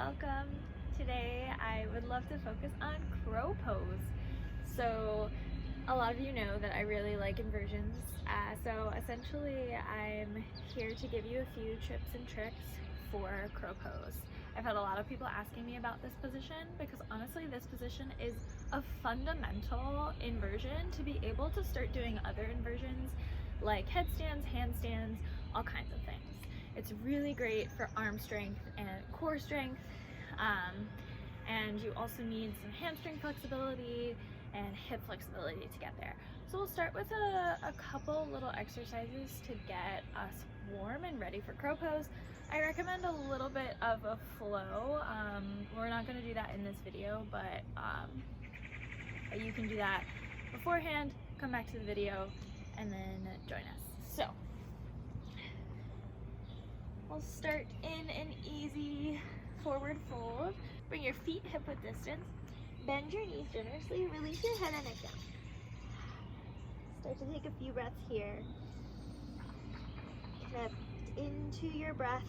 welcome. Today I would love to focus on crow pose. So a lot of you know that I really like inversions. So essentially I'm here to give you a few tips and tricks for crow pose. I've had a lot of people asking me about this position because honestly this position is a fundamental inversion to be able to start doing other inversions like headstands, handstands, all kinds of things. It's really great for arm strength and core strength, and you also need some hamstring flexibility and hip flexibility to get there. So we'll start with a couple little exercises to get us warm and ready for crow pose. I recommend a little bit of a flow. We're not going to do that in this video, but you can do that beforehand, come back to the video, and then join us. So we'll start in an easy forward fold. Bring your feet hip width distance. Bend your knees generously. Release your head and neck down. Start to take a few breaths here. Connect into your breath,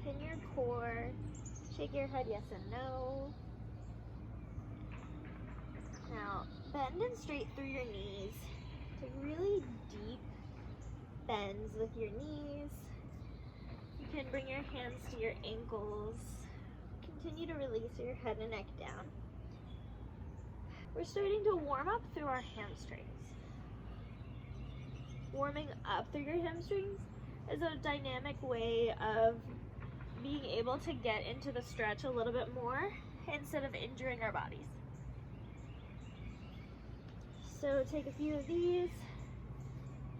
in your core. Shake your head yes and no. Now bend and straight through your knees. Take really deep bends with your knees. You can bring your hands to your ankles. Continue to release your head and neck down. We're starting to warm up through our hamstrings. Warming up through your hamstrings is a dynamic way of being able to get into the stretch a little bit more instead of injuring our bodies. So take a few of these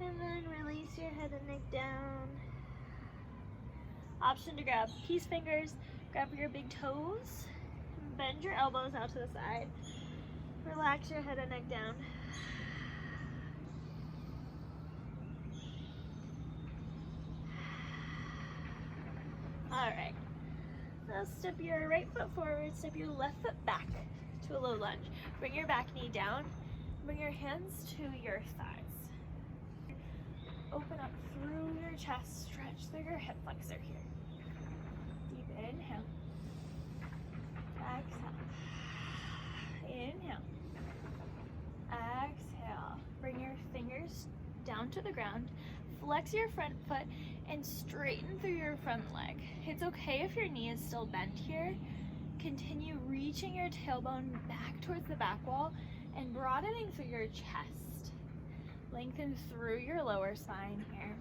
and then release your head and neck down. Option to grab peace fingers, grab your big toes, bend your elbows out to the side, relax your head and neck down. Alright, now step your right foot forward, step your left foot back to a low lunge. Bring your back knee down, bring your hands to your thighs. Open up through your chest, stretch through your hip flexor here. Deep inhale. Exhale. Inhale. Exhale. Bring your fingers down to the ground. Flex your front foot and straighten through your front leg. It's okay if your knee is still bent here. Continue reaching your tailbone back towards the back wall and broadening through your chest. Lengthen through your lower spine here.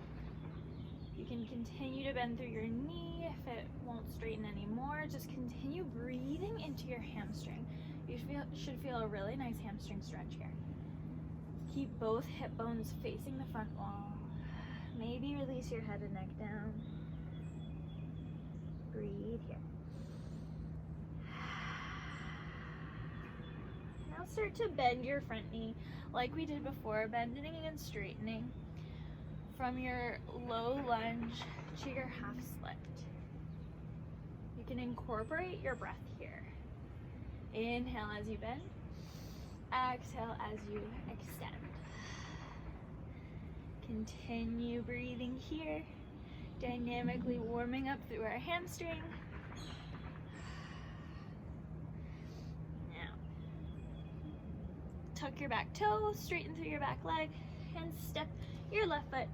You can continue to bend through your knee if it won't straighten anymore. Just continue breathing into your hamstring. You should feel a really nice hamstring stretch here. Keep both hip bones facing the front wall. Maybe release your head and neck down. Breathe here. Now start to bend your front knee like we did before, bending and straightening from your low lunge to your half split. You can incorporate your breath here. Inhale as you bend, exhale as you extend. Continue breathing here, dynamically warming up through our hamstring. Now, tuck your back toe, straighten through your back leg, and step your left foot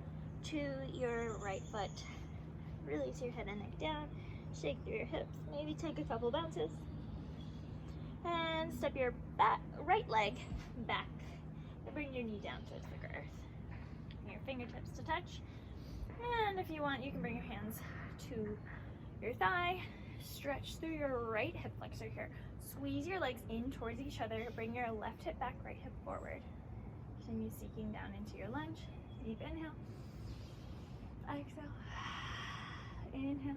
to your right foot. Release your head and neck down, shake through your hips, maybe take a couple bounces, and step your right leg back and bring your knee down towards the earth. Your fingertips to touch, and if you want you can bring your hands to your thigh. Stretch through your right hip flexor here. Squeeze your legs in towards each other. Bring your left hip back, right hip forward. Continue sinking down into your lunge. Deep inhale. Exhale. Inhale.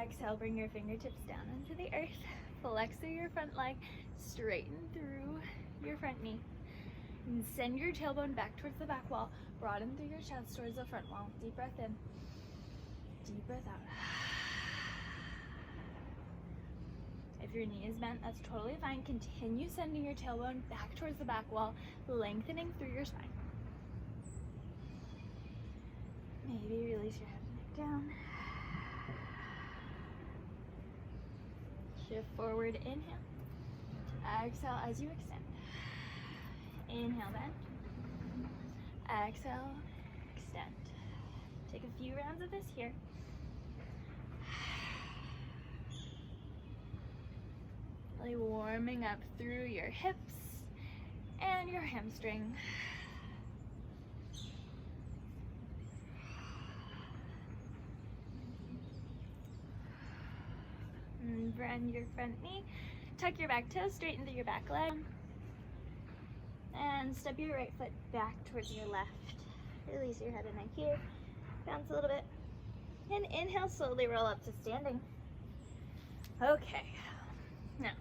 Exhale. Bring your fingertips down into the earth. Flex through your front leg. Straighten through your front knee. And send your tailbone back towards the back wall. Broaden through your chest towards the front wall. Deep breath in. Deep breath out. If your knee is bent, that's totally fine. Continue sending your tailbone back towards the back wall, lengthening through your spine. Maybe release your head and neck down. Shift forward, inhale. Exhale as you extend. Inhale, bend. Exhale, extend. Take a few rounds of this here. Really warming up through your hips and your hamstring. And bend your front knee. Tuck your back toes, straighten through your back leg. And step your right foot back towards your left. Release your head and neck here. Bounce a little bit. And inhale, slowly roll up to standing. Okay. Now,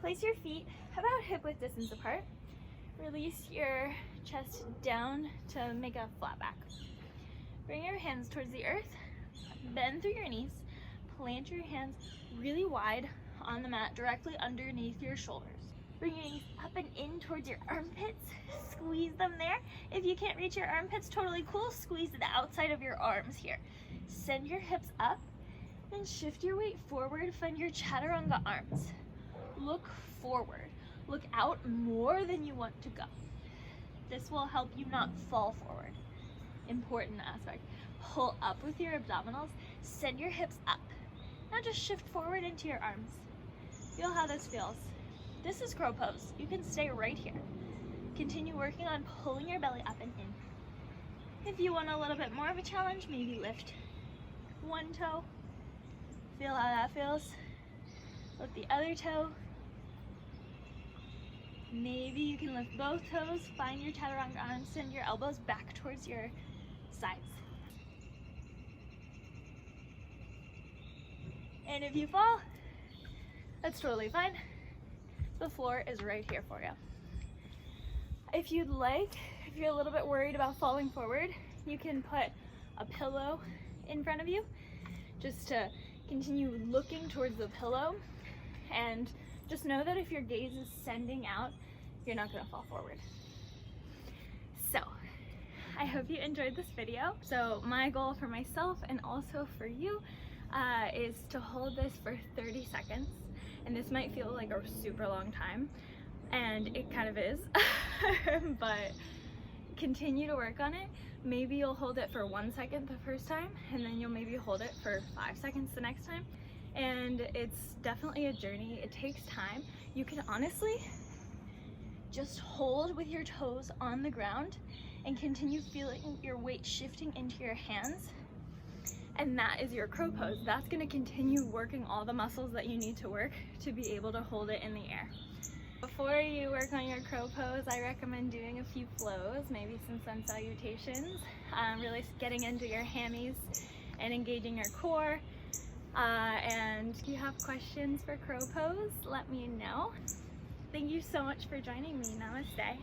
place your feet about hip width distance apart. Release your chest down to make a flat back. Bring your hands towards the earth. Bend through your knees. Plant your hands really wide on the mat, directly underneath your shoulders. Bring your knees up and in towards your armpits. Squeeze them there. If you can't reach your armpits, totally cool. Squeeze the outside of your arms here. Send your hips up and shift your weight forward. Find your chaturanga arms. Look forward. Look out more than you want to go. This will help you not fall forward. Important aspect. Pull up with your abdominals. Send your hips up. Now just shift forward into your arms. Feel how this feels. This is crow pose. You can stay right here. Continue working on pulling your belly up and in. If you want a little bit more of a challenge, maybe lift one toe. Feel how that feels. Lift the other toe. Maybe you can lift both toes. Find your chaturanga arms. Send your elbows back towards your sides. And if you fall, that's totally fine. The floor is right here for you. If you'd like, if you're a little bit worried about falling forward, you can put a pillow in front of you just to continue looking towards the pillow, and just know that if your gaze is sending out, you're not gonna fall forward. So, I hope you enjoyed this video. So my goal for myself and also for you is to hold this for 30 seconds. And this might feel like a super long time, and it kind of is, but continue to work on it. Maybe you'll hold it for 1 second the first time, and then you'll maybe hold it for 5 seconds the next time. And it's definitely a journey. It takes time. You can honestly just hold with your toes on the ground and continue feeling your weight shifting into your hands. And that is your crow pose. That's gonna continue working all the muscles that you need to work to be able to hold it in the air. Before you work on your crow pose, I recommend doing a few flows, maybe some sun salutations, really getting into your hammies and engaging your core. And if you have questions for crow pose, let me know. Thank you so much for joining me. Namaste.